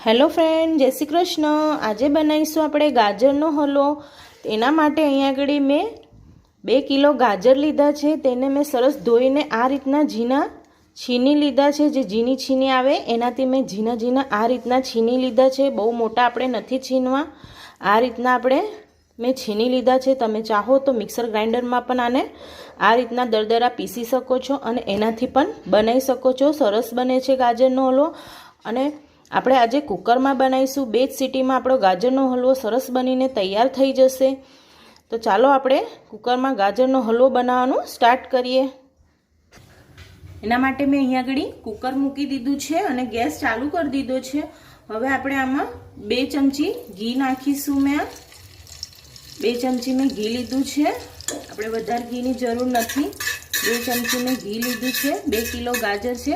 Hello friend, જય શ્રી કૃષ્ણ। આજે બનાવીશું આપણે ગાજરનો હલવો। એના માટે અહીંયા આગળ મેં 2 કિલો ગાજર લીધા છે। તેને મેં સરસ ધોઈને આ રીતના ઝીણા છીની લીધા છે। જે ઝીણી છીની આવે એનાથી મેં ઝીણા ઝીણા આ રીતના છીની લીધા છે। બહુ મોટા આપણે નથી છીનવા, આ રીતના આપણે મેં છીની લીધા છે। તમે ચાહો તો મિક્સર ગ્રાઇન્ડરમાં પણ આને આ રીતના દરદરા પીસી શકો છો અને એનાથી પણ બનાવી શકો છો। સરસ બને છે ગાજરનો હલવો। અને આપણે આજે કુકરમાં બનાવીશું। 2 જ સીટીમાં આપણો ગાજરનો હલવો સરસ બનીને તૈયાર થઈ જશે। તો ચાલો આપણે કુકરમાં ગાજરનો હલવો બનાવવાનું સ્ટાર્ટ કરીએ। એના માટે મેં અહીંયા આગળ કુકર મૂકી દીધું છે અને ગેસ ચાલુ કરી દીધો છે। હવે આપણે આમાં 2 ચમચી ઘી નાખીશું। મેં 2 ચમચી મેં ઘી લીધું છે। આપણે વધારે ઘીની જરૂર નથી। 2 ચમચી મેં ઘી લીધું છે। 2 કિલો ગાજર છે।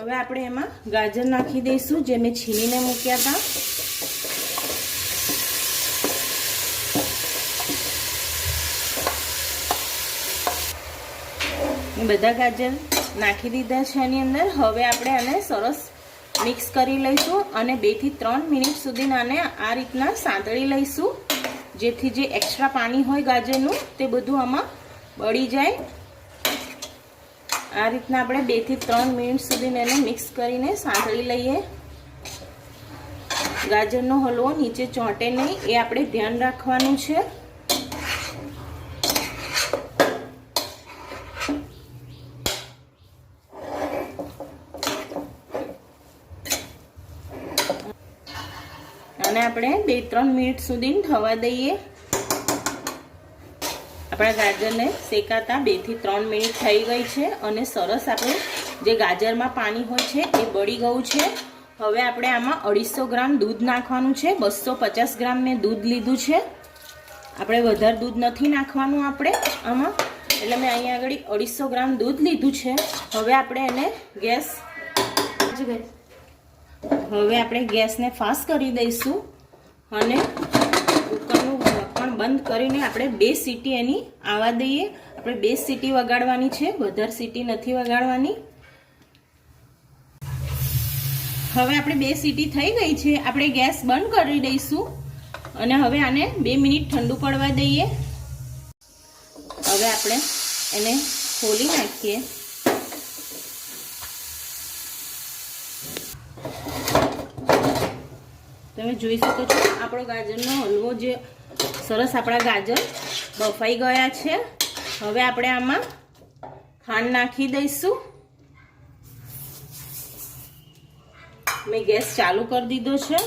હવે આપણે એમાં ગાજર નાખી દઈશું જે મેં છીણીને મૂક્યા હતા। બધા ગાજર નાખી દીધા છે આની અંદર। હવે આપણે આને સરસ મિક્સ કરી લઈશું અને 2 થી 3 મિનિટ સુધી આને આ રીતના સાંતળી લઈશું, જેથી જે એક્સ્ટ્રા પાણી હોય ગાજરનું તે બધું આમાં બળી જાય। આ રીતના આપણે 2 થી 3 મિનિટ સુધી એને મિક્સ કરીને સાંતળી લઈએ। ગાજરનો હલવો નીચે ચોંટે નહીં એ આપણે ધ્યાન રાખવાનું છે। અને આપણે 2-3 મિનિટ સુધી થવા દઈએ। આપણા ગાજરને શેકાતા 2 થી 3 મિનિટ થઈ ગઈ છે અને સરસ આપણું જે ગાજરમાં પાણી હોય છે એ બળી ગયું છે। હવે આપણે આમાં 250 ગ્રામ દૂધ નાખવાનું છે। 250 ગ્રામ મેં દૂધ લીધું છે। આપણે વધારે દૂધ નથી નાખવાનું આપણે આમાં, એટલે મેં અહીંયા આગળ 250 ગ્રામ દૂધ લીધું છે। હવે આપણે એને ગેસને ફાસ્ટ કરી દઈશું અને કુકરનું ઢક્કણ બંધ કરીને આપણે 2 સીટી એની આવવા દઈએ। આપણે 2 સીટી વગાડવાની છે, વધારે સીટી નથી વગાડવાની। હવે આપણે 2 સીટી થઈ ગઈ છે, આપણે ગેસ બંધ કરી દઈશું અને હવે આને 2 મિનિટ ઠંડુ પડવા દઈએ। હવે આપણે એને ખોલી નાખીએ। તમે જોઈ શકો છો આપણો ગાજરનો હલવો જે સરસ આપણા ગાજર બફાઈ ગયા છે। હવે આપણે આમાં ખાંડ નાખી દઈશું। મેં ગેસ ચાલુ કરી દીધો છે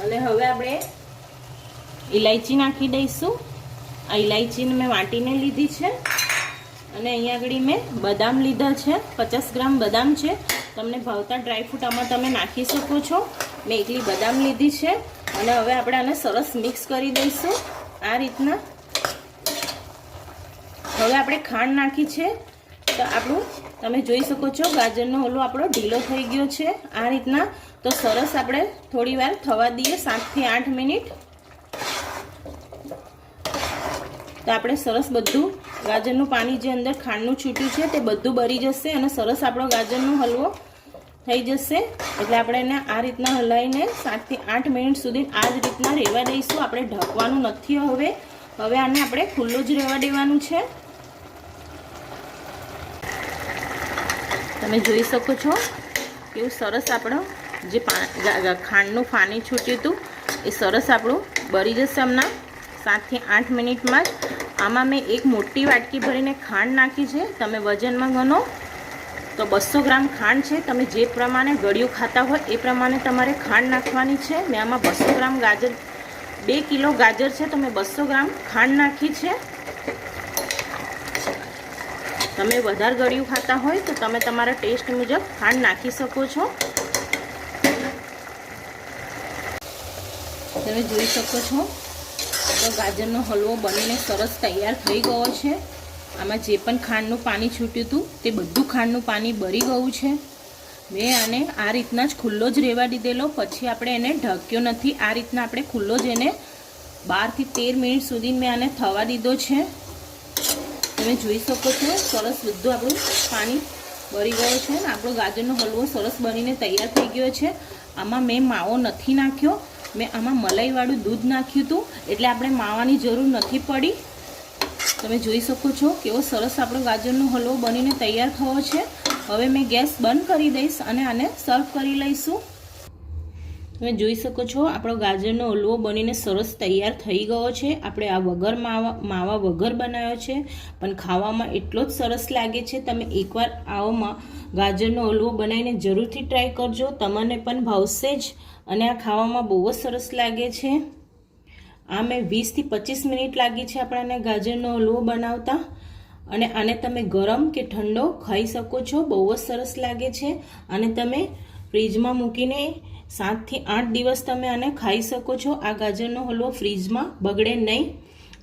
અને હવે આપણે ઇલાયચી નાખી દઈશું। આ ઇલાયચીને મેં વાટીને લીધી છે અને અહીંયા આગળ મેં બદામ લીધા છે। 50 ગ્રામ બદામ છે। તમને ભાવતા ડ્રાયફ્રૂટ આમાં તમે નાખી શકો છો। મેં એકલી બદામ લીધી છે અને હવે આપણે આને સરસ મિક્સ કરી દઈશું આ રીતના। હવે આપણે ખાંડ નાખી છે તો આપણું તમે જોઈ શકો છો ગાજરનો હલવો આપણો ઢીલો થઈ ગયો છે આ રીતના। તો સરસ આપણે થોડી વાર થવા દઈએ 7 થી 8 મિનિટ। તો આપણે સરસ બધું ગાજરનું પાણી જે અંદર ખાંડનું છૂટ્યું છે તે બધું બળી જશે અને સરસ આપણો ગાજરનો હલવો થઈ જશે। એટલે આપણે એને આ રીતના હલાવીને 7 થી 8 મિનિટ સુધી આ જ રીતના રહેવા દઈશું। આપણે ઢકવાનું નથી। હવે આને આપણે ખુલ્લું જ રહેવા દેવાનું છે। તમે જોઈ શકો છો કેવું સરસ આપણો જે ખાંડનું પાણી છૂટ્યું હતું એ સરસ આપણું બળી જશે હમણાં 7 થી 8 મિનિટમાં જ। આમાં મેં એક મોટી વાટકી ભરીને ખાંડ નાખી છે। તમે વજનમાં ગણો તો 200 ગ્રામ ખાંડ છે। તમે જે પ્રમાણે ગળ્યું ખાતા હોય એ પ્રમાણે તમારે ખાંડ નાખવાની છે। મેં આમાં 200 ગ્રામ ગાજર 2 કિલો ગાજર છે તો મેં 200 ગ્રામ ખાંડ નાખી છે। તમે વધારે ગળ્યું ખાતા હોય તો તમે તમારા ટેસ્ટ મુજબ ખાંડ નાખી શકો છો। તમે જોઈ શકો છો તો ગાજરનો હલવો બનીને સરસ તૈયાર થઈ ગયો છે। આમાં જે પણ ખાંડનું પાણી છૂટ્યું હતું તે બધું ખાંડનું પાણી બળી ગયું છે। મેં આને આ રીતના જ ખુલ્લો જ રહેવા દીધેલો, પછી આપણે એને ઢક્યો નથી। આ રીતના આપણે ખુલ્લો જ એને 12 થી 13 મિનિટ સુધી મેં આને થવા દીધો છે। તમે જોઈ શકો છો સરસ બધું આપણું પાણી બળી ગયો છે ને આપણો ગાજરનો હલવો સરસ બનીને તૈયાર થઈ ગયો છે. આમાં મેં માવો નથી નાખ્યો, મેં આમાં મલાઈવાળું દૂધ નાખ્યું હતું, એટલે આપણે માવાની જરૂર નથી પડી. તમે જોઈ શકો છો કેવો સરસ આપણો ગાજરનો હલવો બનીને તૈયાર થયો છે. હવે મેં ગેસ બંધ કરી દઈશ અને આને સર્વ કરી લઈશું. તમે જોઈ શકો છો આપણો ગાજરનો હલવો બનીને સરસ તૈયાર થઈ ગયો છે. આપણે આ વગર માવા વગર બનાવ્યો છે, પણ ખાવામાં એટલો જ સરસ લાગે છે. તમે એકવાર આવો ગાજરનો હલવો બનાવીને જરૂરથી ટ્રાય કરજો, તમને પણ ભાવશે જ. અને આ ખાવામાં બહુ જ સરસ લાગે છે. આ મેં 20 થી 25 મિનિટ લાગી છે આપણાને ગાજરનો હલવો બનાવતા. અને આને તમે ગરમ કે ઠંડો ખાઈ શકો છો, બહુ જ સરસ લાગે છે. અને તમે ફ્રીજમાં મૂકીને 7 થી 8 દિવસ તમે આને ખાઈ શકો છો. આ ગાજરનો હલવો ફ્રીજમાં બગડે નહીં.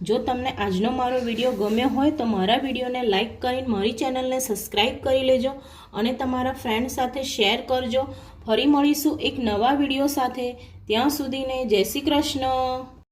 જો તમને આજનો મારો વિડીયો ગમ્યો હોય તો મારા વિડીયોને લાઈક કરીને મારી ચેનલને સબસ્ક્રાઈબ કરી લેજો અને તમારા ફ્રેન્ડ સાથે શેર કરજો. ફરી મળીશું એક નવા વિડીયો સાથે. ત્યાં સુધીને જય શ્રી કૃષ્ણ.